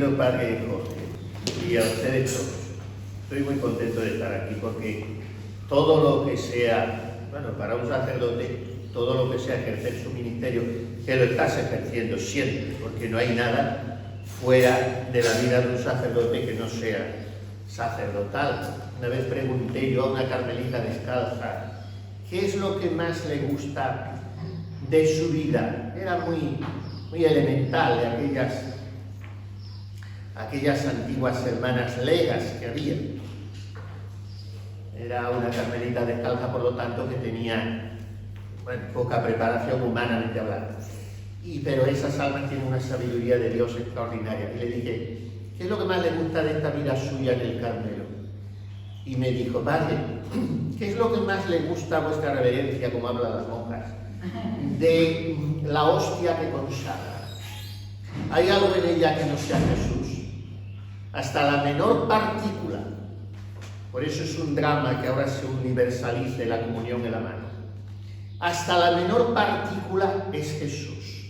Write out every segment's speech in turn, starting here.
Padre Jorge, y a ustedes todos. Estoy muy contento de estar aquí porque todo lo que sea, bueno, para un sacerdote, todo lo que sea ejercer su ministerio, que lo estás ejerciendo siempre, porque no hay nada fuera de la vida de un sacerdote que no sea sacerdotal. Una vez pregunté yo a una carmelita descalza, ¿qué es lo que más le gusta de su vida? Era muy elemental de aquellas antiguas hermanas legas que había. Era una carmelita descalza, por lo tanto, que tenía poca preparación humanamente hablando. Pero esas almas tienen una sabiduría de Dios extraordinaria. Y le dije, ¿qué es lo que más le gusta de esta vida suya en el Carmelo? Y me dijo, Padre, ¿qué es lo que más le gusta a vuestra reverencia, como hablan las monjas, de la hostia que consagra? ¿Hay algo en ella que no sea Jesús? Hasta la menor partícula. Por eso es un drama que ahora se universalice la comunión en la mano. Hasta la menor partícula es Jesús.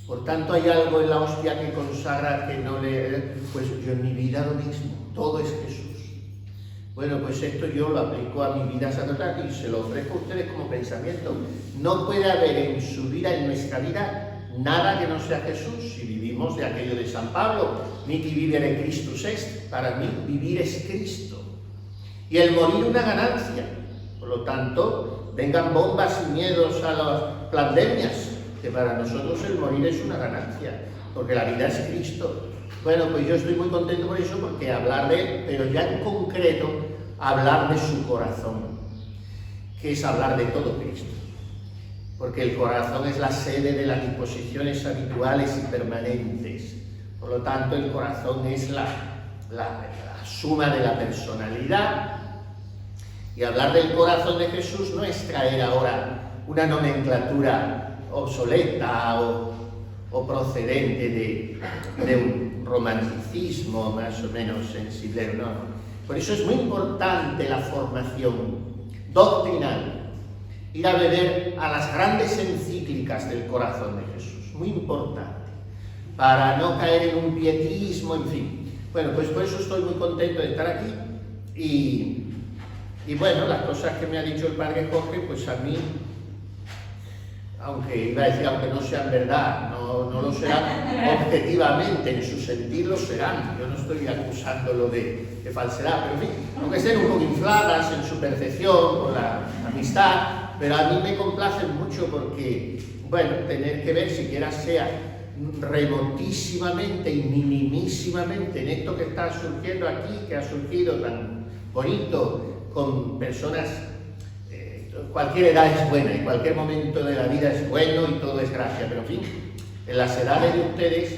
Por tanto, hay algo en la hostia que consagra que no le... Pues yo en mi vida lo mismo, todo es Jesús. Bueno, pues esto yo lo aplico a mi vida sacerdotal y se lo ofrezco a ustedes como pensamiento. No puede haber en su vida, en nuestra vida, nada que no sea Jesús. Si vivimos de aquello de San Pablo, niti vivere Christus est, para mí vivir es Cristo. Y el morir una ganancia. Por lo tanto, vengan bombas y miedos a las pandemias, que para nosotros el morir es una ganancia, porque la vida es Cristo. Bueno, pues yo estoy muy contento por eso, porque hablar de él, pero ya en concreto, hablar de su corazón, que es hablar de todo Cristo. Porque el corazón es la sede de las disposiciones habituales y permanentes. Por lo tanto, el corazón es la suma de la personalidad. Y hablar del corazón de Jesús no es traer ahora una nomenclatura obsoleta o procedente de un romanticismo más o menos sensible, no. Por eso es muy importante la formación doctrinal. Ir a beber a las grandes encíclicas del corazón de Jesús, muy importante, para no caer en un pietismo, en fin. Bueno, pues por eso estoy muy contento de estar aquí y bueno, las cosas que me ha dicho el Padre Jorge, pues a mí, aunque iba a decir, aunque no sean verdad, no lo serán objetivamente, en su sentir lo serán. Yo no estoy acusándolo de falsedad, pero en fin, aunque estén un poco infladas en su percepción por la amistad, pero a mí me complacen mucho porque, bueno, tener que ver, siquiera sea remotísimamente y minimísimamente en esto que está surgiendo aquí, que ha surgido tan bonito, con personas, cualquier edad es buena, en cualquier momento de la vida es bueno y todo es gracia, pero en fin, en las edades de ustedes,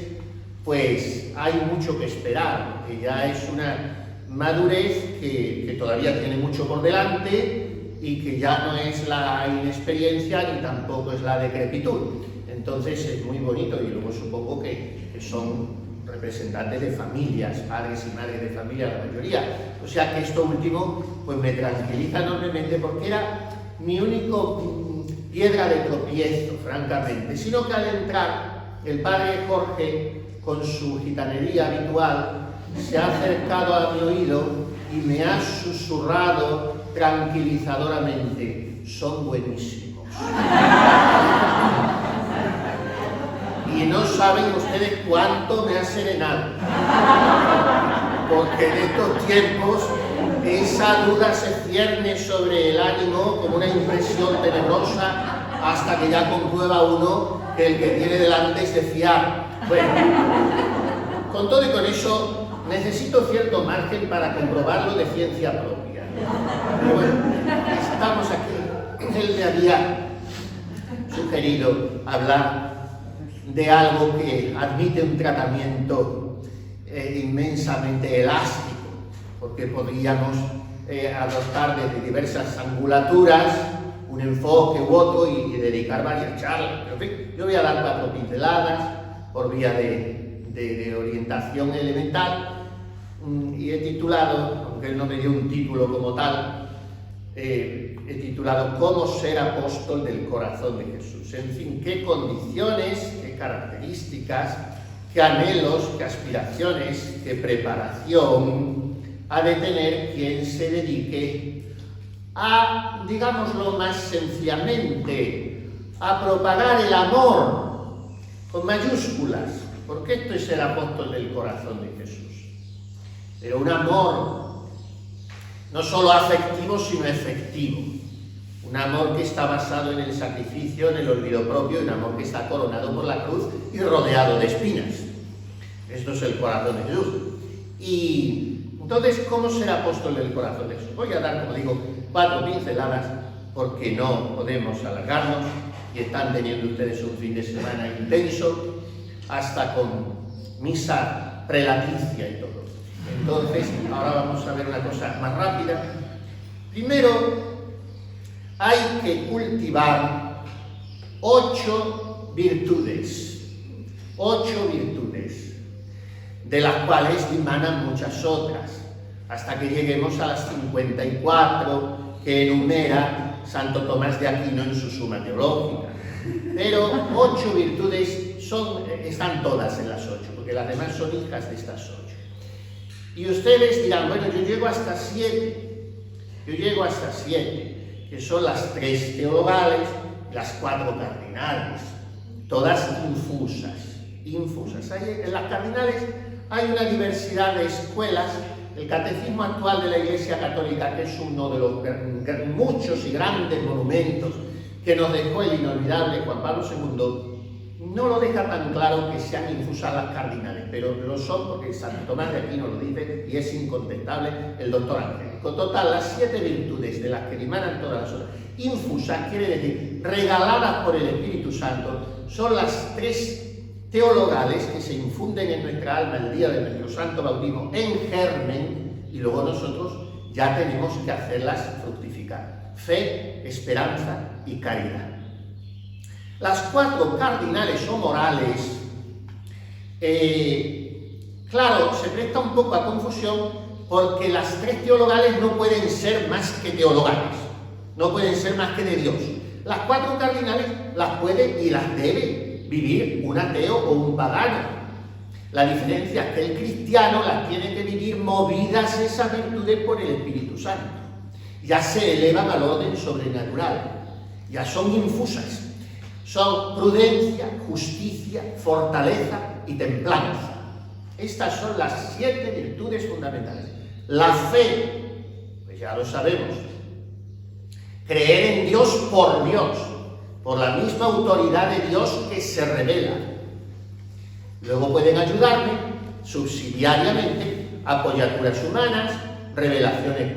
pues hay mucho que esperar, porque ya es una madurez que todavía tiene mucho por delante y que ya no es la inexperiencia ni tampoco es la decrepitud. Entonces es muy bonito y luego supongo que son representantes de familias, padres y madres de familia, la mayoría. O sea que esto último pues me tranquiliza enormemente porque era mi único piedra de tropiezo, francamente, sino que al entrar el Padre Jorge con su gitanería habitual se ha acercado a mi oído y me ha susurrado tranquilizadoramente: son buenísimos. Y no saben ustedes cuánto me ha serenado, porque en estos tiempos esa duda se cierne sobre el ánimo como una impresión tenebrosa hasta que ya comprueba uno que el que tiene delante es de fiar. Bueno, con todo y con eso necesito cierto margen para comprobarlo de ciencia propia. Pero bueno, estamos aquí. Él me había sugerido hablar de algo que admite un tratamiento inmensamente elástico, porque podríamos adoptar desde diversas angulaturas un enfoque u otro y dedicar varias charlas. Pero en fin, yo voy a dar 4 pinceladas por vía de orientación elemental y he titulado, aunque él no me dio un título como tal, he titulado ¿Cómo ser apóstol del corazón de Jesús? En fin, qué condiciones, qué características, qué anhelos, qué aspiraciones, qué preparación ha de tener quien se dedique a, digámoslo más sencillamente, a propagar el amor con mayúsculas, porque esto es el apóstol del corazón de Jesús. Pero un amor no solo afectivo, sino efectivo. Un amor que está basado en el sacrificio, en el olvido propio, un amor que está coronado por la cruz y rodeado de espinas. Esto es el corazón de Jesús. Y entonces, ¿cómo ser apóstol del corazón de Jesús? Voy a dar, como digo, 4 pinceladas, porque no podemos alargarnos y están teniendo ustedes un fin de semana intenso, hasta con misa prelaticia y todo. Entonces, ahora vamos a ver una cosa más rápida. Primero, hay que cultivar 8 virtudes, de las cuales dimanan muchas otras, hasta que lleguemos a las 54 que enumera Santo Tomás de Aquino en su Suma Teológica. Pero 8 virtudes están todas en las 8, porque las demás son hijas de estas 8. Y ustedes dirán, bueno, yo llego hasta 7, que son las 3 teologales, las 4 cardinales, todas infusas. En las cardinales hay una diversidad de escuelas. El catecismo actual de la Iglesia Católica, que es uno de los muchos y grandes monumentos que nos dejó el inolvidable Juan Pablo II, no lo deja tan claro que sean infusas las cardinales, pero lo son porque Santo Tomás de Aquino lo dice y es incontestable el doctor Angélico. Total, las 7 virtudes de las que dimanan todas las otras, infusas quiere decir regaladas por el Espíritu Santo, son las 3 teologales que se infunden en nuestra alma el día de nuestro santo bautismo en germen, y luego nosotros ya tenemos que hacerlas fructificar: fe, esperanza y caridad. Las 4 cardinales o morales, claro, se presta un poco a confusión, porque las 3 teologales no pueden ser más que teologales, no pueden ser más que de Dios. Las 4 cardinales las puede y las debe vivir un ateo o un pagano. La diferencia es que el cristiano las tiene que vivir movidas esas virtudes por el Espíritu Santo. Ya se elevan al orden sobrenatural, ya son infusas. Son prudencia, justicia, fortaleza y templanza. Estas son las 7 virtudes fundamentales. La fe, pues ya lo sabemos. Creer en Dios, por la misma autoridad de Dios que se revela. Luego pueden ayudarme subsidiariamente apoyaturas humanas, revelaciones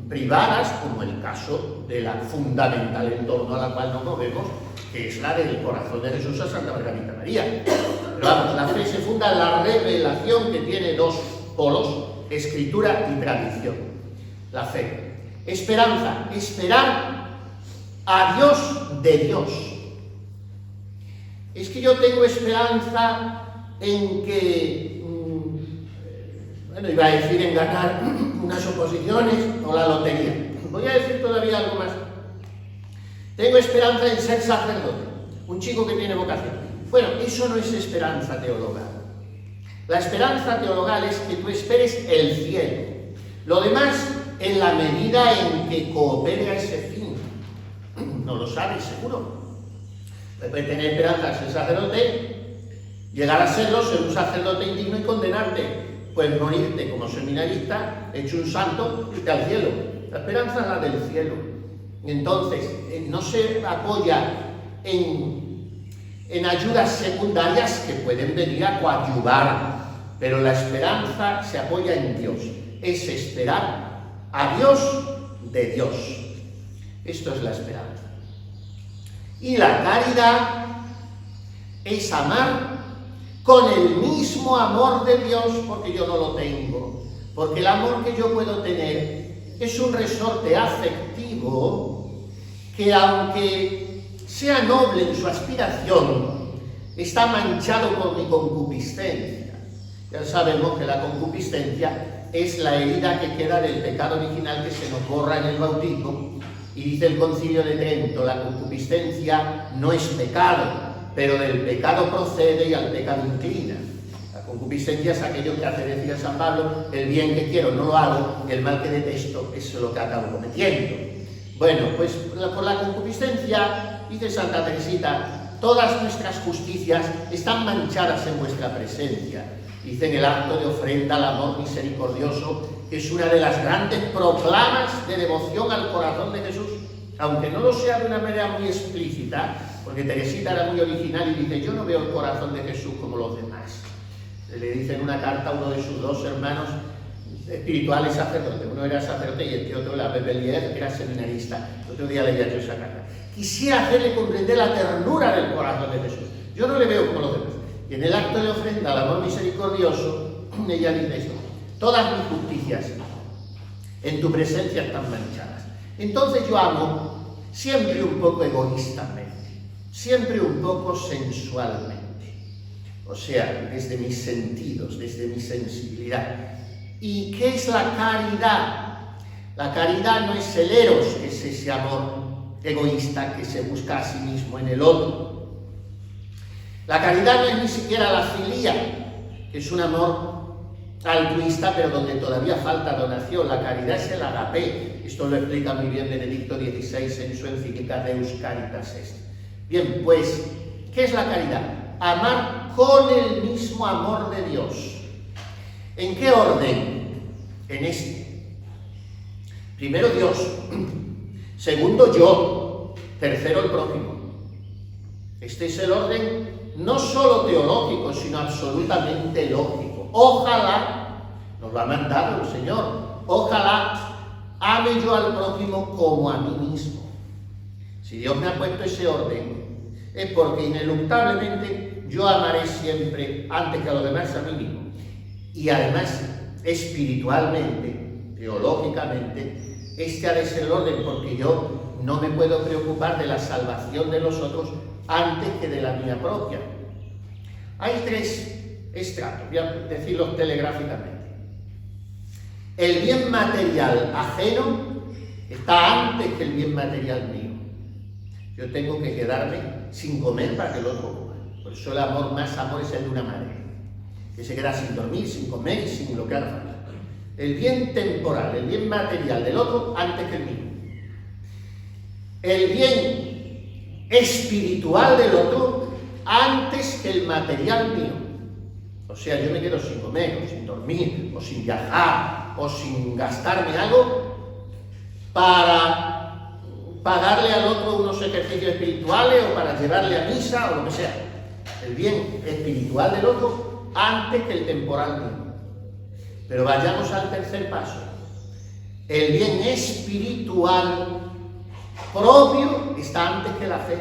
privadas, como el caso de la fundamental en torno a la cual nos movemos, que es la del corazón de Jesús a Santa Margarita María. Pero vamos, la fe se funda en la revelación, que tiene 2 polos, escritura y tradición. La fe. Esperanza, esperar a Dios de Dios. Es que yo tengo esperanza en que, bueno, iba a decir en ganar unas oposiciones o la lotería. Voy a decir todavía algo más. Tengo esperanza en ser sacerdote, un chico que tiene vocación. Bueno, eso no es esperanza teologal. La esperanza teologal es que tú esperes el cielo. Lo demás, en la medida en que coopere a ese fin. No lo sabes, seguro. Puedes tener esperanza en ser sacerdote, llegar a serlo, ser un sacerdote indigno y condenarte. Puedes morirte como seminarista, hecho un santo, irte al cielo. La esperanza es la del cielo. Entonces, no se apoya en ayudas secundarias que pueden venir a coadyuvar, pero la esperanza se apoya en Dios. Es esperar a Dios de Dios. Esto es la esperanza. Y la caridad es amar con el mismo amor de Dios, porque yo no lo tengo. Porque el amor que yo puedo tener es un resorte afectivo que, aunque sea noble en su aspiración, está manchado por mi concupiscencia. Ya sabemos que la concupiscencia es la herida que queda del pecado original que se nos borra en el bautismo. Y dice el Concilio de Trento, la concupiscencia no es pecado, pero del pecado procede y al pecado inclina. La concupiscencia es aquello que hace, decía San Pablo, el bien que quiero no lo hago, el mal que detesto, eso es lo que acabo cometiendo. Bueno, pues por la concupiscencia, dice Santa Teresita, todas nuestras justicias están manchadas en vuestra presencia. Dice en el acto de ofrenda al amor misericordioso, que es una de las grandes proclamas de devoción al corazón de Jesús, aunque no lo sea de una manera muy explícita, porque Teresita era muy original y dice, yo no veo el corazón de Jesús como los demás. Le dice en una carta a uno de sus dos hermanos espirituales sacerdotes, uno era sacerdote y el otro, la Bebelier, era seminarista. El otro día leía yo esa carta. Quisiera hacerle comprender la ternura del corazón de Jesús. Yo no le veo como los demás. Y en el acto de ofrenda al amor misericordioso, ella dice esto, todas mis justicias en tu presencia están manchadas. Entonces yo amo siempre un poco egoístamente, siempre un poco sensualmente. O sea, desde mis sentidos, desde mi sensibilidad. ¿Y qué es la caridad? La caridad no es el eros, que es ese amor egoísta que se busca a sí mismo en el otro. La caridad no es ni siquiera la filía, que es un amor altruista, pero donde todavía falta donación. La caridad es el agape. Esto lo explica muy bien Benedicto XVI en su encíclica Deus Caritas Est. Bien, pues, ¿qué es la caridad? Amar con el mismo amor de Dios. ¿En qué orden? En este. Primero Dios, segundo yo, tercero el prójimo. Este es el orden no solo teológico, sino absolutamente lógico. Ojalá, nos lo ha mandado el Señor, ojalá ame yo al prójimo como a mí mismo. Si Dios me ha puesto ese orden, es porque ineluctablemente yo amaré siempre antes que a los demás a mí mismo. Y además, espiritualmente, teológicamente, este ha de ser el orden, porque yo no me puedo preocupar de la salvación de los otros antes que de la mía propia. Hay tres estratos, voy a decirlos telegráficamente. El bien material ajeno está antes que el bien material mío. Yo tengo que quedarme sin comer para que el otro coma. Por eso el amor, más amor, es el de una madre, que se queda sin dormir, sin comer y sin lo que haga falta. El bien temporal, el bien material del otro antes que el mío. El bien espiritual del otro antes que el material mío. O sea, yo me quedo sin comer, o sin dormir, o sin viajar, o sin gastarme algo para pagarle al otro unos ejercicios espirituales o para llevarle a misa o lo que sea. El bien espiritual del otro antes que el temporal mío. Pero vayamos al tercer paso. El bien espiritual propio está antes que la fe.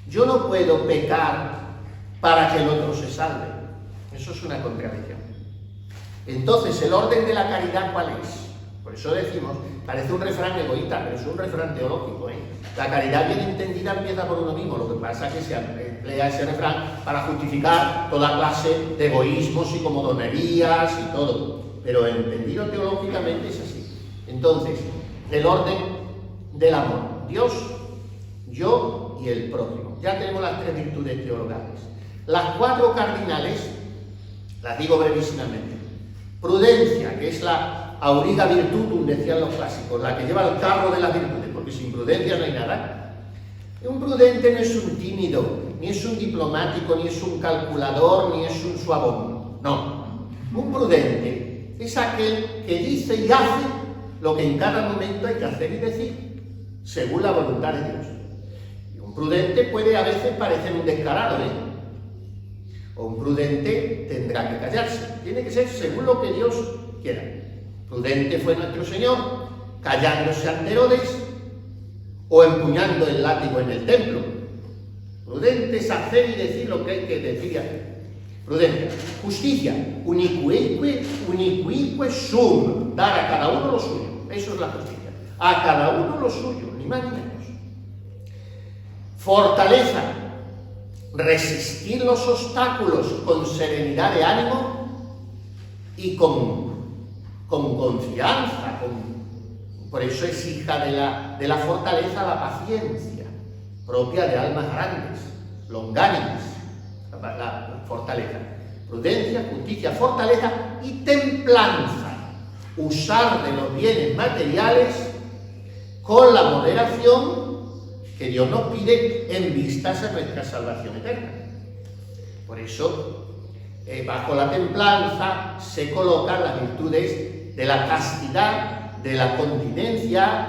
Yo no puedo pecar para que el otro se salve. Eso es una contradicción. Entonces, ¿el orden de la caridad cuál es? Por eso decimos, parece un refrán egoísta, pero es un refrán teológico, ¿eh? La caridad bien entendida empieza por uno mismo. Lo que pasa es que se emplea ese refrán para justificar toda clase de egoísmos y comodonerías y todo. Pero entendido teológicamente es así. Entonces, el orden del amor. Dios, yo y el prójimo. Ya tenemos las tres virtudes teologales. Las cuatro cardinales, las digo brevísimamente. Prudencia, que es la auriga virtutum, decían los clásicos, la que lleva el carro de las virtudes, porque sin prudencia no hay nada. Un prudente no es un tímido, ni es un diplomático, ni es un calculador, ni es un suavón. No. Un prudente es aquel que dice y hace lo que en cada momento hay que hacer y decir, según la voluntad de Dios. Y un prudente puede a veces parecer un descarado, o un prudente tendrá que callarse. Tiene que ser según lo que Dios quiera. Prudente fue nuestro Señor, callándose ante Herodes o empuñando el látigo en el templo. Prudente es hacer y decir lo que hay que decir y hacer. Prudente. Justicia. Unicuique sum. Dar a cada uno lo suyo. Eso es la justicia. A cada uno lo suyo, ni más ni menos. Fortaleza. Resistir los obstáculos con serenidad de ánimo y con confianza. Por eso es hija de la fortaleza la paciencia, propia de almas grandes, longánimas, la fortaleza. prudencia, justicia, fortaleza y templanza. Usar de los bienes materiales con la moderación que Dios nos pide en vistas a nuestra salvación eterna. Por eso, bajo la templanza se colocan las virtudes de la castidad, de la continencia,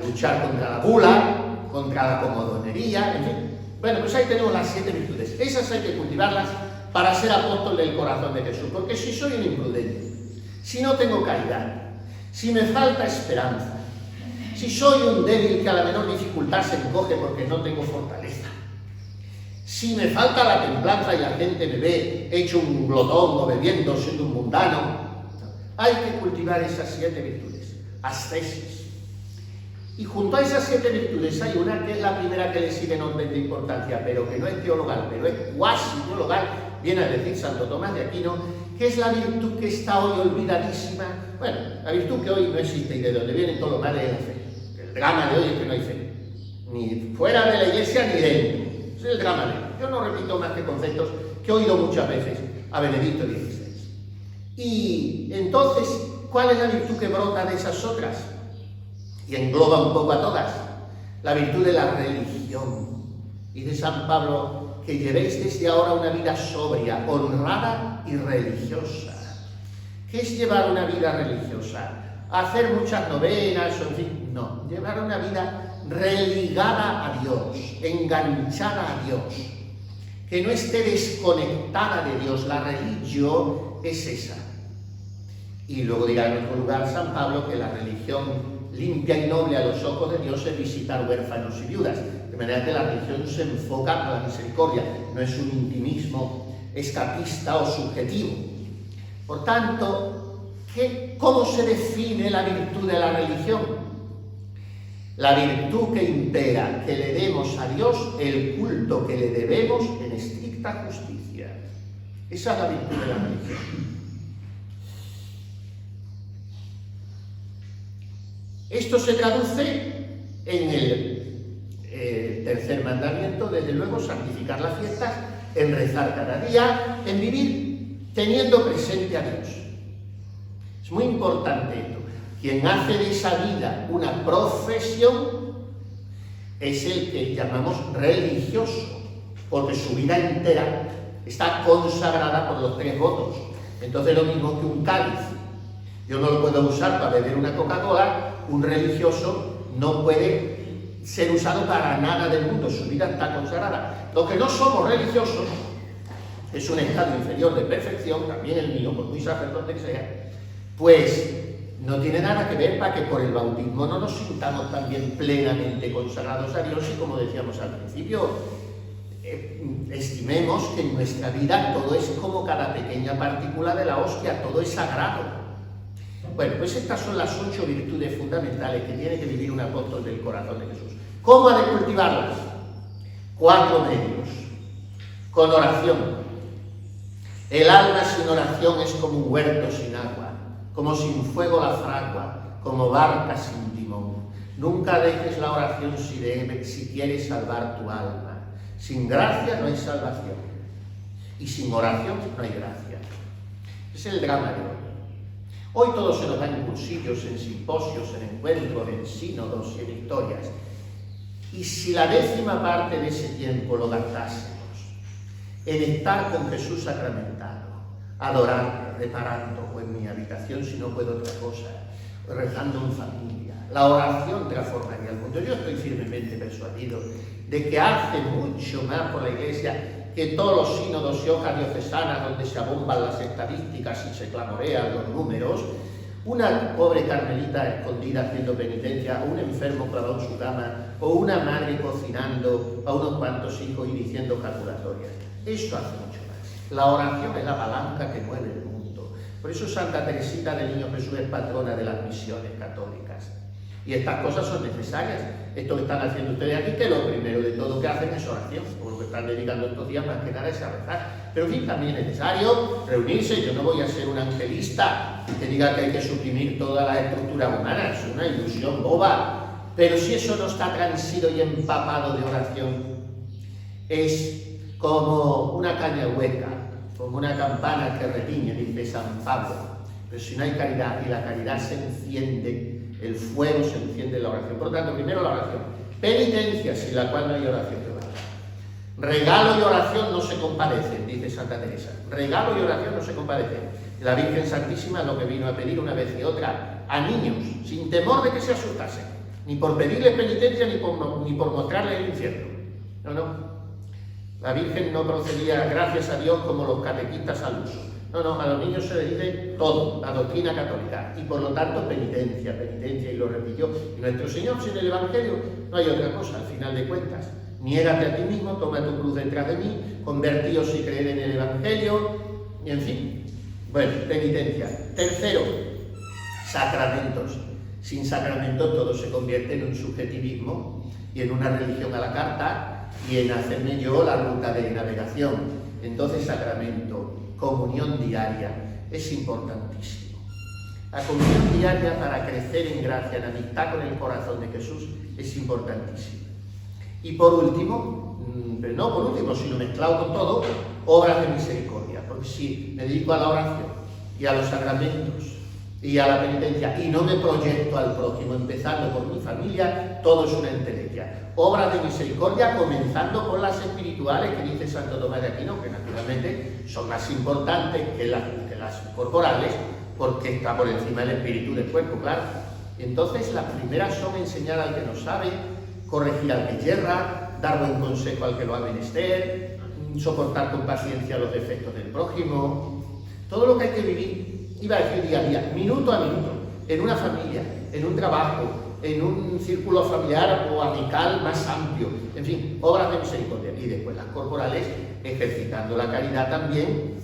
luchar contra la gula, contra la comodonería, en fin. Bueno, pues ahí tenemos las 7 virtudes. Esas hay que cultivarlas para ser apóstol del corazón de Jesús. Porque si soy un imprudente, si no tengo caridad, si me falta esperanza, si soy un débil que a la menor dificultad se encoge porque no tengo fortaleza, si me falta la templanza y la gente me ve hecho un glotón o bebiendo, siendo un mundano, hay que cultivar esas 7 virtudes, ascesis. Y junto a esas 7 virtudes hay una que es la primera que le sigue en orden de importancia, pero que no es teologal, pero es cuasi teologal, viene a decir Santo Tomás de Aquino, que es la virtud que está hoy olvidadísima. Bueno, la virtud que hoy no existe y de donde viene todo lo malo es la fe. El drama de hoy es que no hay fe, ni fuera de la iglesia ni dentro. Es el drama de hoy. Yo no repito más que conceptos que he oído muchas veces a Benedicto XVI. Y entonces, ¿cuál es la virtud que brota de esas otras? Y engloba un poco a todas. La virtud de la religión. Y de San Pablo, que llevéis desde ahora una vida sobria, honrada y religiosa. ¿Qué es llevar una vida religiosa? Hacer muchas novenas, o en fin, no. Llevar una vida religada a Dios, enganchada a Dios, que no esté desconectada de Dios. La religión es esa. Y luego dirá en otro lugar San Pablo que la religión limpia y noble a los ojos de Dios es visitar huérfanos y viudas. De manera que la religión se enfoca a la misericordia, no es un intimismo escapista o subjetivo. Por tanto, ¿cómo se define la virtud de la religión? La virtud que impera que le demos a Dios el culto que le debemos en estricta justicia. Esa es la virtud de la religión. Esto se traduce en el tercer mandamiento, desde luego, santificar las fiestas, en rezar cada día, en vivir teniendo presente a Dios. Es muy importante esto. Quien hace de esa vida una profesión es el que llamamos religioso, porque su vida entera está consagrada por los 3 votos. Entonces, lo mismo que un cáliz. Yo no lo puedo usar para beber una Coca-Cola. Un religioso no puede ser usado para nada del mundo, su vida está consagrada. Los que no somos religiosos, es un estado inferior de perfección, también el mío, por muy sacerdote que sea, pues no tiene nada que ver para que por el bautismo no nos sintamos también plenamente consagrados a Dios y, como decíamos al principio, estimemos que en nuestra vida todo es como cada pequeña partícula de la hostia, todo es sagrado. Bueno, pues estas son las 8 virtudes fundamentales que tiene que vivir un apóstol del corazón de Jesús. ¿Cómo ha de cultivarlas? 4 medios. Con oración. El alma sin oración es como un huerto sin agua, como sin fuego la fragua, como barca sin timón. Nunca dejes la oración si quieres salvar tu alma. Sin gracia no hay salvación. Y sin oración no hay gracia. Es el drama de hoy. Hoy todo se nos da en cursillos, en simposios, en encuentros, en sínodos y en historias. Y si la 10ª parte de ese tiempo lo gastásemos en estar con Jesús sacramentado, adorar, reparando, o en mi habitación si no puedo otra cosa, rezando en familia, la oración transformaría el mundo. Yo estoy firmemente persuadido de que hace mucho más por la Iglesia que todos los sínodos y hojas diocesanas donde se abomban las estadísticas y se clamorean los números, una pobre carmelita escondida haciendo penitencia, o un enfermo clavado en su cama, o una madre cocinando a unos cuantos hijos y diciendo calculatorias. Esto hace mucho más. La oración es la palanca que mueve el mundo. Por eso Santa Teresita del Niño Jesús es patrona de las misiones católicas. Y estas cosas son necesarias. Esto que están haciendo ustedes aquí, que lo primero de todo que hacen es oración, por lo que están dedicando estos días más que nada es a rezar. Pero en fin, también es necesario reunirse. Yo no voy a ser un angelista que diga que hay que suprimir toda la estructura humana, es una ilusión boba. Pero si eso no está transido y empapado de oración, es como una caña hueca, como una campana que retiñe, dice San Pablo. Pero si no hay caridad, y la caridad se enciende, el fuego se enciende en la oración. Por lo tanto, primero la oración. Penitencia, sin la cual no hay oración que valga. Regalo y oración no se compadecen, dice Santa Teresa. Regalo y oración no se compadecen. La Virgen Santísima lo que vino a pedir una vez y otra a niños, sin temor de que se asustasen, ni por pedirles penitencia ni por mostrarles el infierno. No. La Virgen no procedía, gracias a Dios, como los catequistas al uso. No, a los niños se les dice todo, la doctrina católica, y por lo tanto penitencia, y lo repitió. Y nuestro Señor, sin el Evangelio, no hay otra cosa, al final de cuentas. Niégate a ti mismo, toma tu cruz detrás de mí, convertíos y creed en el Evangelio, y en fin. Bueno, penitencia. Tercero, sacramentos. Sin sacramentos todo se convierte en un subjetivismo y en una religión a la carta y en hacerme yo la ruta de navegación. Entonces, sacramento, comunión diaria, es importantísimo. La comunión diaria para crecer en gracia, en amistad con el corazón de Jesús, es importantísima. Y por último, pero no por último, sino mezclado con todo, obras de misericordia. Porque si me dedico a la oración y a los sacramentos y a la penitencia y no me proyecto al prójimo, empezando por mi familia, todo es una entelequia. Obras de misericordia, comenzando por las espirituales, que dice Santo Tomás de Aquino, que naturalmente son más importantes que las corporales, porque está por encima del espíritu del cuerpo, claro. Entonces, las primeras son enseñar al que no sabe, corregir al que yerra, dar buen consejo al que lo ha menester, soportar con paciencia los defectos del prójimo. Todo lo que hay que vivir, iba a decir día a día, minuto a minuto, en una familia, en un trabajo, en un círculo familiar o amical más amplio, en fin, obras de misericordia. Y después las corporales, ejercitando la caridad también,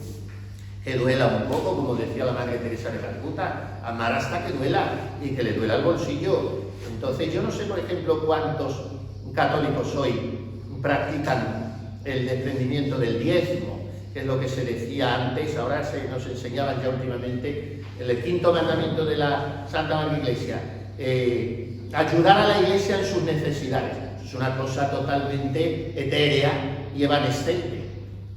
que duela un poco, como decía la Madre Teresa de Calcuta, amar hasta que duela y que le duela el bolsillo. Entonces yo no sé, por ejemplo, cuántos católicos hoy practican el desprendimiento del diezmo, que es lo que se decía antes, ahora nos enseñaban ya últimamente el quinto mandamiento de la Santa Madre Iglesia, ayudar a la Iglesia en sus necesidades. Es una cosa totalmente etérea y evanescente.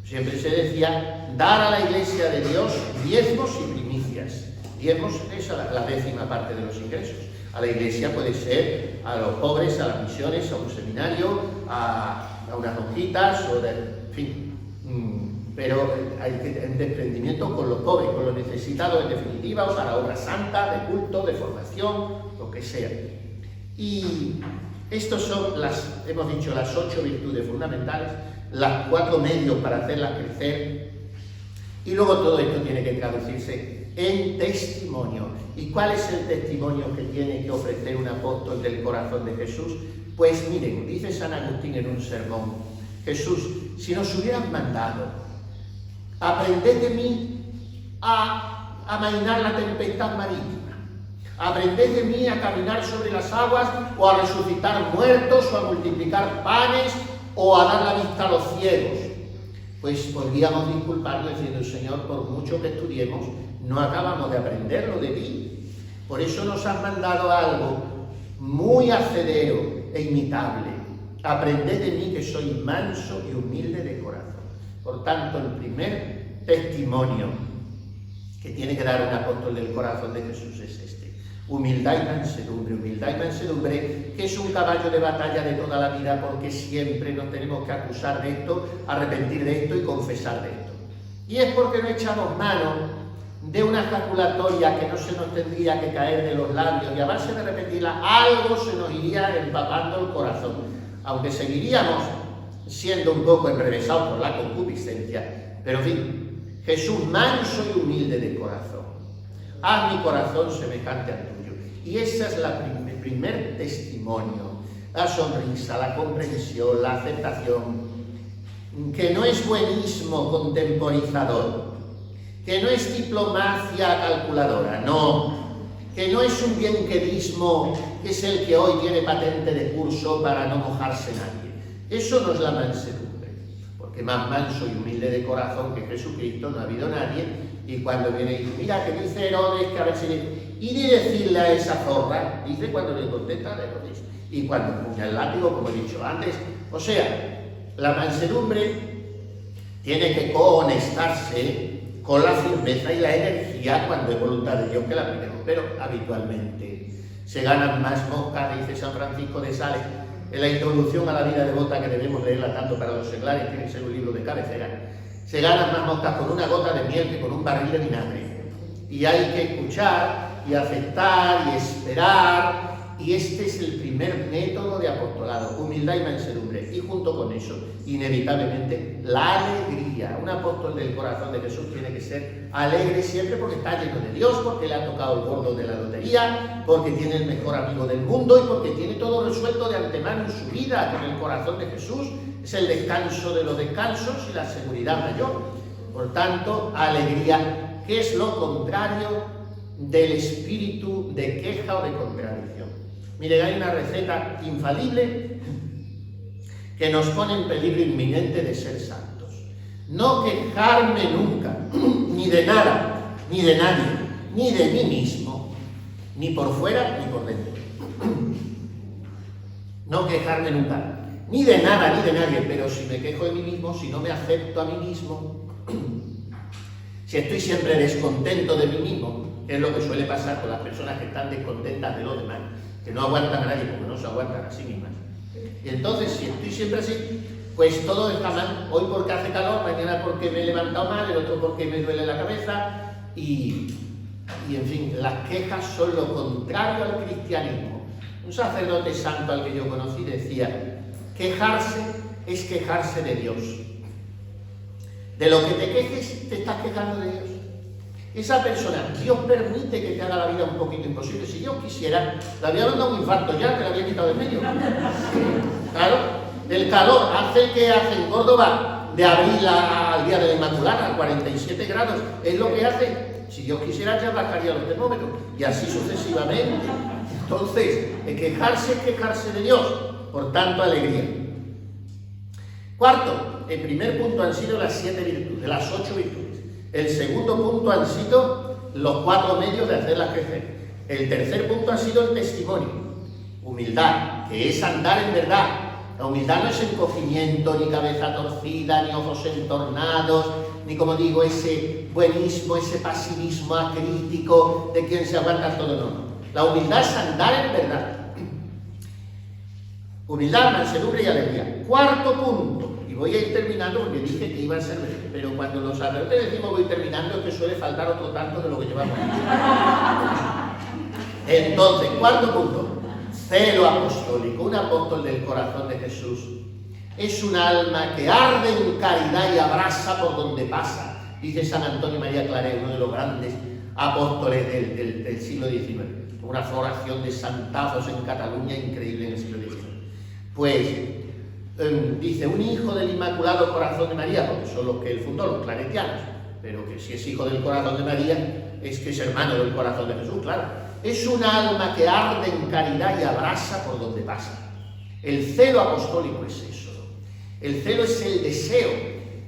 Siempre se decía dar a la Iglesia de Dios diezmos y primicias. Diezmos es la 10ª parte de los ingresos. A la Iglesia puede ser a los pobres, a las misiones, a un seminario, a unas monjitas, en fin. Pero hay un desprendimiento con los pobres, con los necesitados en definitiva, o para obra santa, de culto, de formación, lo que sea. Y estos son hemos dicho, las 8 virtudes fundamentales, las 4 medios para hacerlas crecer. Y luego todo esto tiene que traducirse en testimonio. ¿Y cuál es el testimonio que tiene que ofrecer un apóstol del corazón de Jesús? Pues miren, dice San Agustín en un sermón, Jesús, si nos hubieran mandado, aprended de mí a amainar la tempestad marítima, aprended de mí a caminar sobre las aguas, o a resucitar muertos, o a multiplicar panes, o a dar la vista a los ciegos, pues podríamos disculparnos diciendo, Señor, por mucho que estudiemos, no acabamos de aprenderlo de ti. Por eso nos has mandado algo muy hacedero e imitable. Aprended de mí que soy manso y humilde de corazón. Por tanto, el primer testimonio que tiene que dar un apóstol del corazón de Jesús es este. Humildad y mansedumbre, que es un caballo de batalla de toda la vida, porque siempre nos tenemos que acusar de esto, arrepentir de esto y confesar de esto. Y es porque no echamos mano de una ejaculatoria que no se nos tendría que caer de los labios, y a base de repetirla, algo se nos iría empapando el corazón, aunque seguiríamos siendo un poco enrevesados por la concupiscencia. Pero en fin, Jesús manso y humilde de corazón, haz mi corazón semejante al tuyo. Y ese es el primer testimonio, la sonrisa, la comprensión, la aceptación, que no es buenismo contemporizador, que no es diplomacia calculadora, no, que no es un bienquedismo que es el que hoy tiene patente de curso para no mojarse nadie. Eso no es la mansedumbre, porque más manso y humilde de corazón que Jesucristo no ha habido nadie. Y cuando viene y dice, mira, que dice Herodes, que a ver si y de decirle a esa zorra, dice cuando le contesta a Herodes, y cuando empuña el látigo, como he dicho antes. O sea, la mansedumbre tiene que conectarse con la firmeza y la energía cuando es voluntad de Dios que la apliquemos, pero habitualmente se ganan más moscas, dice San Francisco de Sales, en la introducción a la vida devota que debemos leerla tanto para los seglares, tiene que ser un libro de cabecera, se ganan más moscas con una gota de miel que con un barril de vinagre. Y hay que escuchar y aceptar y esperar, y este es el primer método de apostolado, humildad y mansedumbre, y junto con eso, inevitablemente, la alegría. Un apóstol del corazón de Jesús tiene que ser alegre siempre porque está lleno de Dios, porque le ha tocado el gordo de la lotería, porque tiene el mejor amigo del mundo y porque tiene todo resuelto de antemano en su vida, con el corazón de Jesús es el descanso de los descansos y la seguridad mayor. Por tanto, alegría, que es lo contrario del espíritu de queja o de contradicción. Miren, hay una receta infalible que nos pone en peligro inminente de ser santos. No quejarme nunca, ni de nada, ni de nadie, ni de mí mismo, ni por fuera ni por dentro. No quejarme nunca, ni de nada, ni de nadie, pero si me quejo de mí mismo, si no me acepto a mí mismo, si estoy siempre descontento de mí mismo, que es lo que suele pasar con las personas que están descontentas de los demás, que no aguantan a nadie porque no se aguantan a sí mismas. Y entonces, si estoy siempre así, pues todo está mal. Hoy porque hace calor, mañana porque me he levantado mal, el otro porque me duele la cabeza. Y en fin, las quejas son lo contrario al cristianismo. Un sacerdote santo al que yo conocí decía, quejarse es quejarse de Dios. De lo que te quejes, te estás quejando de Dios. Esa persona, Dios permite que te haga la vida un poquito imposible. Si Dios quisiera, le había dado un infarto ya, te la había quitado de medio. Claro, el calor hace que hace en Córdoba de abril al día de la Inmaculada, a 47 grados, es lo que hace. Si Dios quisiera, ya bajaría los termómetros, y así sucesivamente. Entonces, quejarse es quejarse de Dios, por tanto, alegría. Cuarto, el primer punto han sido las 7 virtudes, las 8 virtudes. El segundo punto han sido los 4 medios de hacerlas crecer. El tercer punto ha sido el testimonio. Humildad, que es andar en verdad. La humildad no es encogimiento, ni cabeza torcida, ni ojos entornados, ni, como digo, ese buenismo, ese pasivismo acrítico de quien se aguanta todo, no. La humildad es andar en verdad. Humildad, mansedumbre y alegría. Cuarto punto. Voy a ir terminando porque dije que iba a ser breve, pero cuando los sacerdotes decimos voy terminando es que suele faltar otro tanto de lo que llevamos. Entonces, cuarto punto, celo apostólico. Un apóstol del corazón de Jesús es un alma que arde en caridad y abraza por donde pasa, dice San Antonio María Claret, uno de los grandes apóstoles del siglo XIX. Una floración de santazos en Cataluña increíble en el siglo XIX. Pues dice, un hijo del Inmaculado Corazón de María, porque son los que él fundó, los claretianos, pero que si es hijo del Corazón de María, es que es hermano del Corazón de Jesús, claro. Es un alma que arde en caridad y abraza por donde pasa. El celo apostólico es eso. El celo es el deseo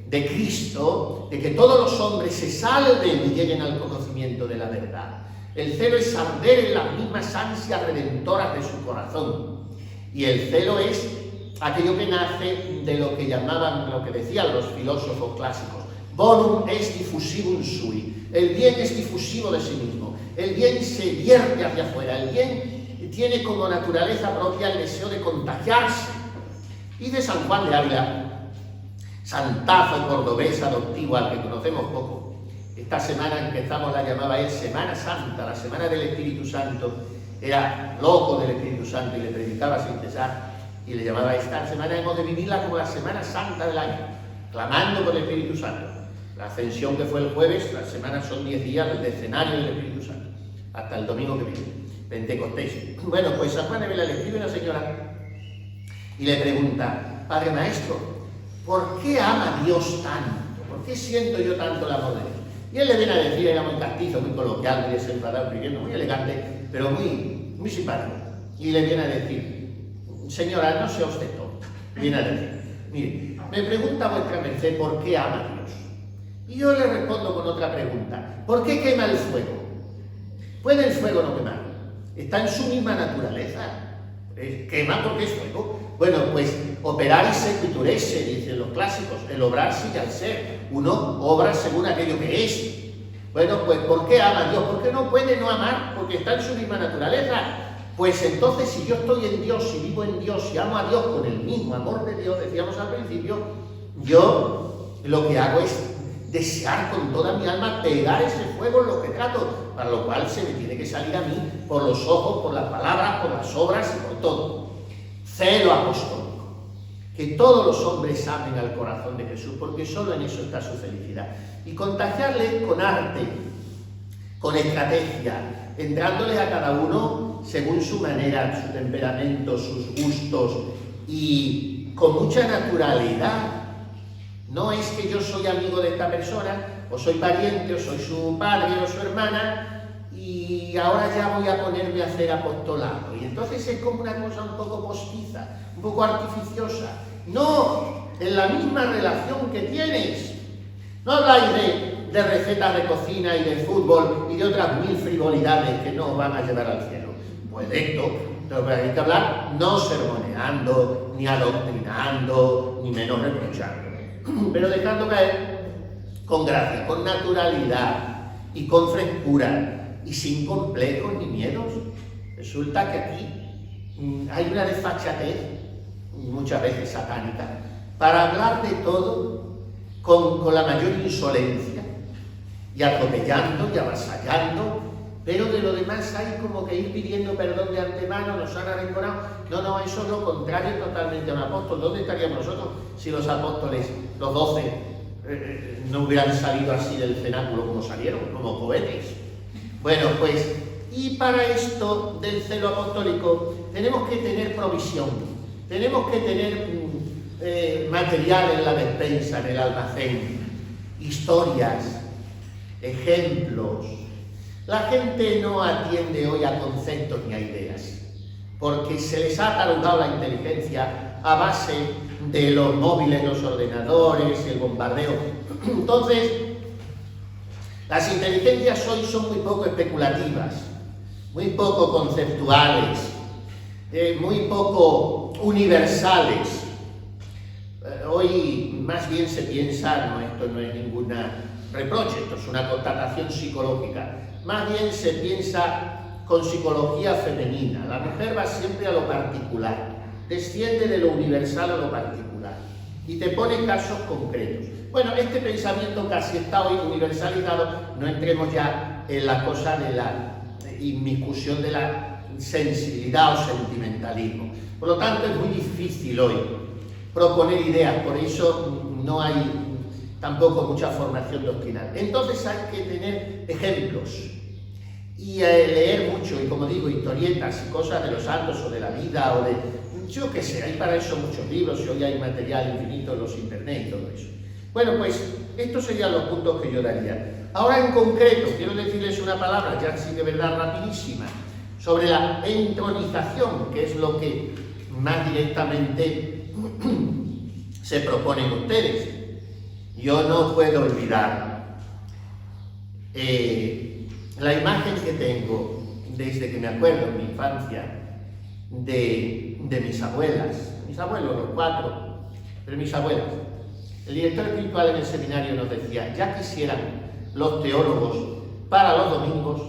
de Cristo, de que todos los hombres se salven y lleguen al conocimiento de la verdad. El celo es arder en las mismas ansias redentoras de su corazón. Y el celo es aquello que nace de lo que llamaban, lo que decían los filósofos clásicos, bonum est diffusivum sui. El bien es difusivo de sí mismo, el bien se vierte hacia afuera, el bien tiene como naturaleza propia el deseo de contagiarse. Y de San Juan de Ávila, santazo cordobés adoptivo al que conocemos poco, esta semana empezamos, la llamaba él Semana Santa, la Semana del Espíritu Santo, era loco del Espíritu Santo y le predicaba sin cesar. Y le llamaba, esta semana hemos de vivirla como la Semana Santa del año, clamando por el Espíritu Santo. La ascensión que fue el jueves, las semanas son 10 días del escenario del Espíritu Santo, hasta el domingo que viene, Pentecostés. Bueno, pues San Juan de Ávila le escribe a una señora y le pregunta, Padre Maestro, ¿por qué ama Dios tanto? ¿Por qué siento yo tanto el amor de Dios? Y él le viene a decir, era muy castizo, muy coloquial, muy desenfadado, muy elegante, pero muy simpático. Y le viene a decir, señora, no sea usted tonta. Viene a decir, mire, me pregunta vuestra merced por qué ama a Dios. Y yo le respondo con otra pregunta, ¿por qué quema el fuego? ¿Puede el fuego no quemar? Está en su misma naturaleza. quema porque es fuego. Bueno, pues operar y sequiturese, dicen los clásicos, el obrar sigue al ser. Uno obra según aquello que es. Bueno, pues ¿por qué ama a Dios? Porque no puede no amar, porque está en su misma naturaleza. Pues entonces, si yo estoy en Dios, si vivo en Dios, si amo a Dios con el mismo amor de Dios, decíamos al principio, yo lo que hago es desear con toda mi alma pegar ese fuego en lo que trato, para lo cual se me tiene que salir a mí por los ojos, por las palabras, por las obras y por todo. Celo apostólico. Que todos los hombres amen al corazón de Jesús, porque solo en eso está su felicidad. Y contagiarles con arte, con estrategia, entrándoles a cada uno según su manera, su temperamento, sus gustos, y con mucha naturalidad. No es que yo soy amigo de esta persona, o soy pariente, o soy su padre o su hermana, y ahora ya voy a ponerme a hacer apostolado. Y entonces es como una cosa un poco postiza, un poco artificiosa. No, en la misma relación que tienes. No habláis de recetas de cocina y de fútbol y de otras 1000 frivolidades que no os van a llevar al cielo. Pues de esto, pero hay que hablar no sermoneando, ni adoctrinando, ni menos reprochando, pero dejando caer con gracia, con naturalidad y con frescura y sin complejos ni miedos. Resulta que aquí hay una desfachatez, muchas veces satánica, para hablar de todo con la mayor insolencia y atropellando y avasallando, pero de lo demás hay como que ir pidiendo perdón de antemano, nos han arrinconado. No, eso es lo contrario totalmente a un apóstol. ¿Dónde estaríamos nosotros si los apóstoles, los 12, no hubieran salido así del cenáculo como salieron, como cohetes? Bueno, pues, y para esto del celo apostólico tenemos que tener provisión, tenemos que tener material en la despensa, en el almacén, historias, ejemplos. La gente no atiende hoy a conceptos ni a ideas, porque se les ha tarugado la inteligencia a base de los móviles, los ordenadores, el bombardeo. Entonces, las inteligencias hoy son muy poco especulativas, muy poco conceptuales, muy poco universales. Hoy más bien se piensa, esto no es ninguna reproche, esto es una constatación psicológica, más bien se piensa con psicología femenina. La mujer va siempre a lo particular, desciende de lo universal a lo particular y te pone casos concretos. Bueno, este pensamiento casi está hoy universalizado, no entremos ya en la cosa de la inmiscusión de la sensibilidad o sentimentalismo. Por lo tanto, es muy difícil hoy proponer ideas, por eso no hay tampoco mucha formación doctrinal. Entonces hay que tener ejemplos y leer mucho, y como digo, historietas y cosas de los santos o de la vida o de, yo qué sé, hay para eso muchos libros y hoy hay material infinito en los internet y todo eso. Bueno, pues estos serían los puntos que yo daría. Ahora en concreto, quiero decirles una palabra, ya sí de verdad rapidísima, sobre la entronización, que es lo que más directamente se proponen ustedes. Yo no puedo olvidar la imagen que tengo desde que me acuerdo en mi infancia de mis abuelas, mis abuelos, los 4, pero mis abuelas. El director espiritual en el seminario nos decía, ya quisieran los teólogos para los domingos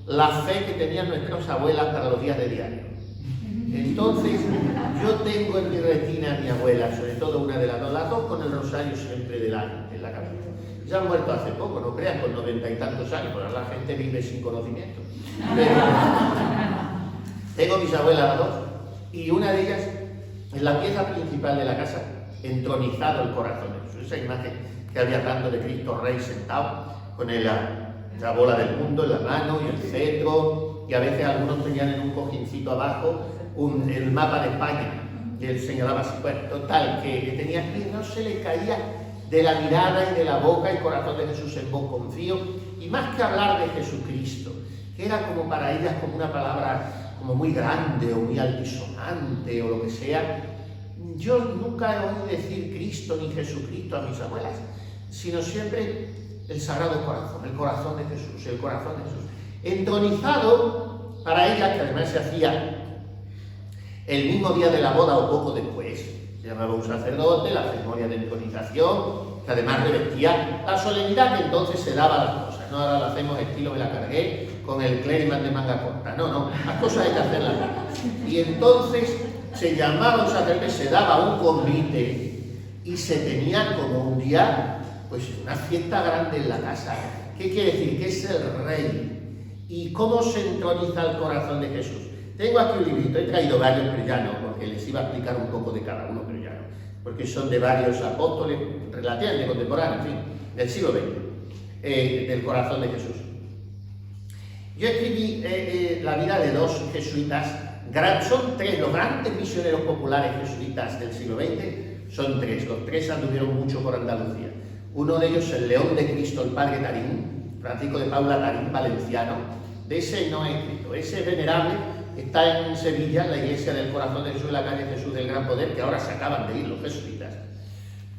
la fe que tenían nuestras abuelas para los días de diario. Entonces, yo tengo en mi retina a mi abuela, sobre todo una de las dos con el rosario siempre en la cabeza. Ya han muerto hace poco, no crean, con 90 y tantos años, porque la gente vive sin conocimiento. Pero tengo mis abuelas las dos, y una de ellas, en la pieza principal de la casa, entronizado el corazón de Jesús. Esa imagen que había hablando de Cristo Rey sentado, con la bola del mundo en la mano y el cetro, y a veces algunos tenían en un cojincito abajo el mapa de España, y él señalaba así, bueno, total, que tenía que no se le caía de la mirada y de la boca el corazón de Jesús en vos confío, y más que hablar de Jesucristo, que era como para ellas como una palabra como muy grande o muy altisonante o lo que sea, yo nunca he oído decir Cristo ni Jesucristo a mis abuelas, sino siempre el Sagrado Corazón, el corazón de Jesús, el corazón de Jesús. Entronizado para ellas, que además se hacía el mismo día de la boda o poco después. Se llamaba un sacerdote, la ceremonia de entronización, que además revestía la solemnidad que entonces se daba a las cosas. No ahora lo hacemos estilo me la cargué con el clériman de manga corta. No, las cosas hay que hacerlas bien. Y entonces se llamaba un sacerdote, se daba un convite y se tenía como un día, pues una fiesta grande en la casa. ¿Qué quiere decir? Que es el rey. ¿Y cómo se entroniza el corazón de Jesús? Tengo aquí un librito, he traído varios, pero ya no, porque les iba a explicar un poco de cada uno, pero ya no, porque son de varios apóstoles relativamente contemporáneos, en fin, del siglo XX, del corazón de Jesús. Yo escribí la vida de dos jesuitas, son tres, los grandes misioneros populares jesuitas del siglo XX, son tres, los tres anduvieron mucho por Andalucía. Uno de ellos, el León de Cristo, el padre Tarín, Francisco de Paula Tarín, valenciano. De ese no he escrito, ese es venerable, está en Sevilla, en la iglesia del Corazón de Jesús, en la calle Jesús del Gran Poder, que ahora se acaban de ir los jesuitas.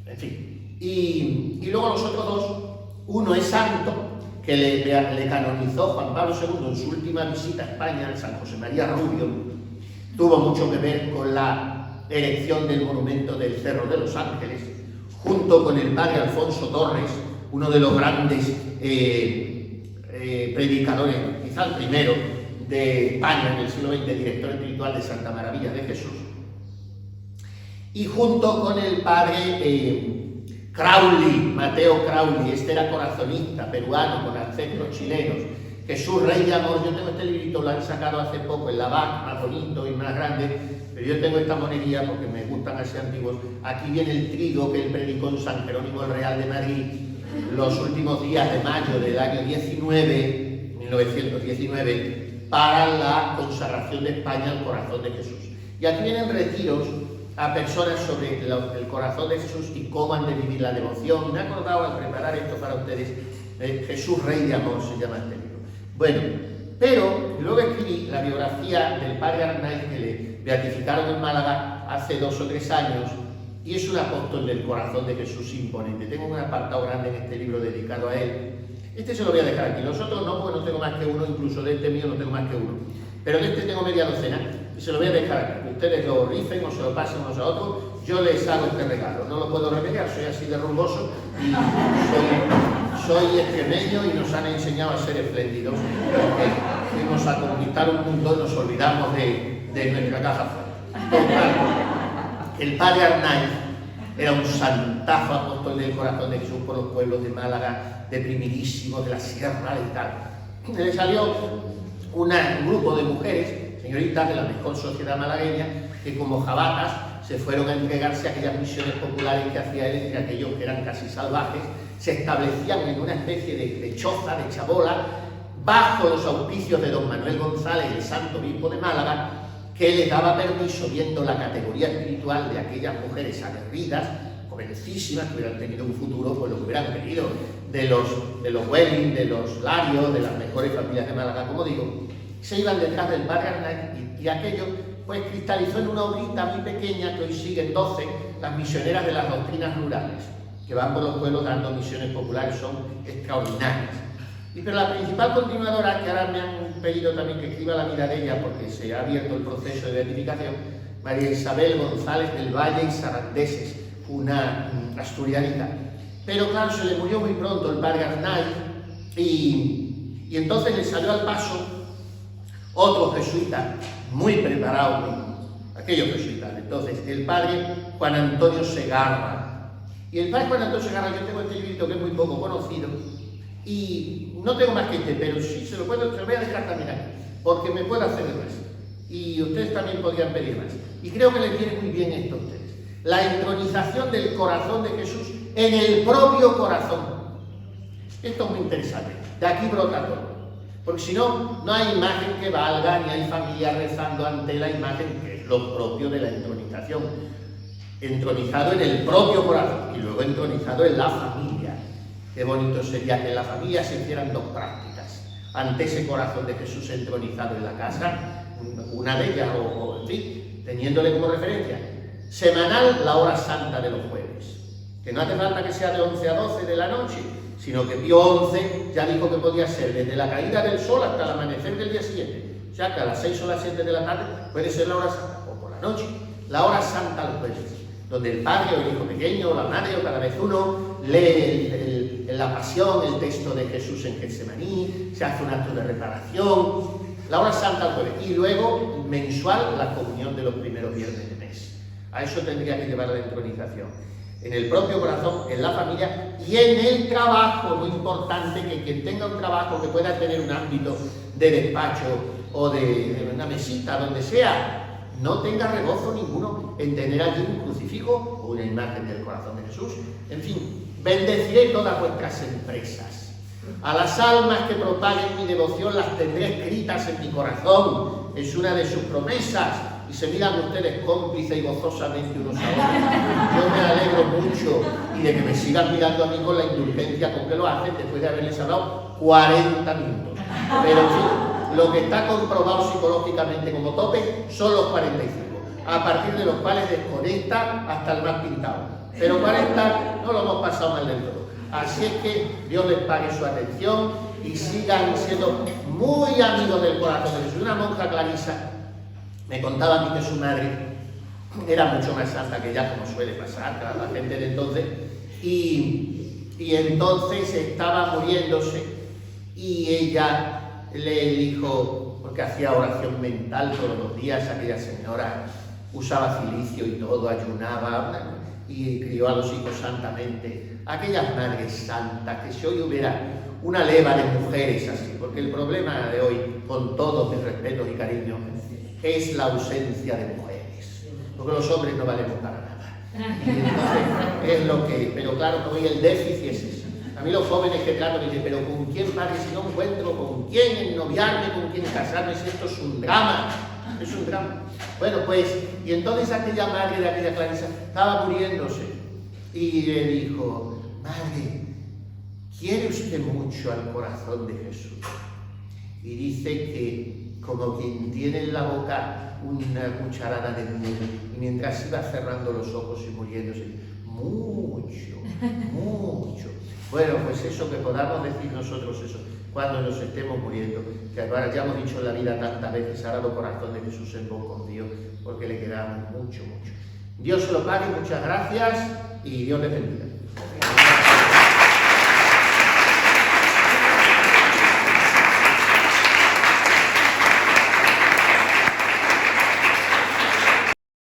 En fin. Y luego los otros dos, uno es santo, que le canonizó Juan Pablo II en su última visita a España, el San José María Rubio. Tuvo mucho que ver con la erección del monumento del Cerro de los Ángeles, junto con el padre Alfonso Torres, uno de los grandes predicadores, quizá el primero de España en el siglo XX, director espiritual de Santa Maravilla de Jesús, y junto con el padre Crowley, Mateo Crowley, este era corazonista, peruano, con ancestros chilenos. Jesús, Rey de Amor. Yo tengo este librito, lo han sacado hace poco en la BAC, más bonito y más grande, pero yo tengo esta monería porque me gustan así antiguos. Aquí viene el trigo que él predicó en San Jerónimo el Real de Madrid los últimos días de mayo del año 1919, para la consagración de España al corazón de Jesús. Y aquí vienen retiros a personas sobre el corazón de Jesús y cómo han de vivir la devoción. Y me he acordado al preparar esto para ustedes, Jesús, Rey de Amor, se llama este libro. Bueno, pero luego escribí la biografía del padre Arnaiz, que le beatificaron en Málaga hace 2 o 3 años, y es un apóstol del corazón de Jesús imponente. Tengo un apartado grande en este libro dedicado a él. Este se lo voy a dejar aquí, los otros no, porque no tengo más que uno, incluso de este mío no tengo más que uno. Pero de este tengo media docena y se lo voy a dejar aquí. Que ustedes lo rifen o se lo pasen unos a otros, yo les hago este regalo. No lo puedo remediar, soy así de rumboso y soy extremeño y nos han enseñado a ser espléndidos. Fuimos a conquistar un mundo y nos olvidamos de nuestra caja fuera. El padre Arnaiz era un santazo apóstol del corazón de Jesús por los pueblos de Málaga, deprimidísimos, de la sierra y tal. Le salió un grupo de mujeres, señoritas de la mejor sociedad malagueña, que como jabatas se fueron a entregarse a aquellas misiones populares que hacía él entre aquellos que eran casi salvajes. Se establecían en una especie de choza, de chabola, bajo los auspicios de don Manuel González, el santo obispo de Málaga, que les daba permiso, viendo la categoría espiritual de aquellas mujeres aguerridas, jovencísimas, que hubieran tenido un futuro, pues lo que hubieran querido, de los Welling, de los Larios, de las mejores familias de Málaga, como digo, se iban detrás del padre Arnaiz y aquello pues cristalizó en una obrita muy pequeña que hoy siguen 12, las misioneras de las doctrinas rurales, que van por los pueblos dando misiones populares, son extraordinarias. Pero la principal continuadora, que ahora me han pedido también que escriba la vida de ella porque se ha abierto el proceso de beatificación, María Isabel González del Valle y Sarandeses, una asturianita. Pero claro, se le murió muy pronto el padre Arnaiz y entonces le salió al paso otro jesuita muy preparado, aquellos jesuitas. Entonces, el padre Juan Antonio Segarra. Y el padre Juan Antonio Segarra, yo tengo este librito que es muy poco conocido, y no tengo más que este, pero sí se lo voy a dejar también aquí, porque me puedo hacer más. Y ustedes también podrían pedir más. Y creo que les viene muy bien esto a ustedes. La entronización del corazón de Jesús en el propio corazón. Esto es muy interesante. De aquí brota todo. Porque si no, no hay imagen que valga, ni hay familia rezando ante la imagen, que es lo propio de la entronización. Entronizado en el propio corazón y luego entronizado en la familia. Qué bonito sería que en la familia se hicieran 2 prácticas. Ante ese corazón de Jesús entronizado en la casa, una de ellas, o en fin, teniéndole como referencia. Semanal, la hora santa de los jueves. Que no hace falta que sea de 11 a 12 de la noche, sino que Pío 11 ya dijo que podía ser desde la caída del sol hasta el amanecer del día siguiente. O sea, que a las 6 o las 7 de la tarde puede ser la hora santa, o por la la noche, la hora santa los jueves, donde el padre o el hijo pequeño, o la madre o cada vez uno, lee la pasión, el texto de Jesús en Getsemaní, se hace un acto de reparación, la hora santa el jueves, y luego mensual la comunión de los primeros viernes de mes. A eso tendría que llevar la entronización. En el propio corazón, en la familia y en el trabajo. Muy importante que quien tenga un trabajo que pueda tener un ámbito de despacho o de una mesita, donde sea, no tenga regozo ninguno en tener allí un crucifijo o una imagen del corazón de Jesús. En fin, bendeciré todas vuestras empresas. A las almas que propaguen mi devoción las tendré escritas en mi corazón. Es una de sus promesas. Y se miran ustedes cómplices y gozosamente unos a otros. Yo me alegro mucho y de que me sigan mirando a mí con la indulgencia con que lo hacen después de haberles hablado 40 minutos. Pero en fin, lo que está comprobado psicológicamente como tope son los 45, a partir de los cuales desconecta hasta el más pintado. Pero 40 no lo hemos pasado mal del todo. Así es que Dios les pague su atención y sigan siendo muy amigos del corazón de Jesús. Una monja clarisa me contaba a mí que su madre era mucho más santa que ella, como suele pasar a la gente de entonces, y entonces estaba muriéndose y ella le dijo, porque hacía oración mental todos los días, aquella señora usaba cilicio y todo, ayunaba y crió a los hijos santamente, aquellas madres santas, que si hoy hubiera una leva de mujeres así, porque el problema de hoy, con todos mis respetos y cariños, es la ausencia de mujeres, porque los hombres no valemos para nada. Y entonces es lo que, pero claro, hoy el déficit es ese. A mí los jóvenes que trato me dicen, pero ¿con quién, padre, si no encuentro con quién ennoviarme, con quién casarme? Si esto es un drama, es un drama. Bueno, pues, y entonces aquella madre de aquella Clarisa estaba muriéndose y le dijo, madre, ¿quiere usted mucho al corazón de Jesús? Y dice que como quien tiene en la boca una cucharada de miel, y mientras iba cerrando los ojos y muriéndose, mucho, mucho. Bueno, pues eso, que podamos decir nosotros eso, cuando nos estemos muriendo, que ahora ya hemos dicho en la vida tantas veces, ahora el corazón de Jesús en voz con Dios, porque le quedamos mucho, mucho. Dios se lo pague, muchas gracias, y Dios les bendiga.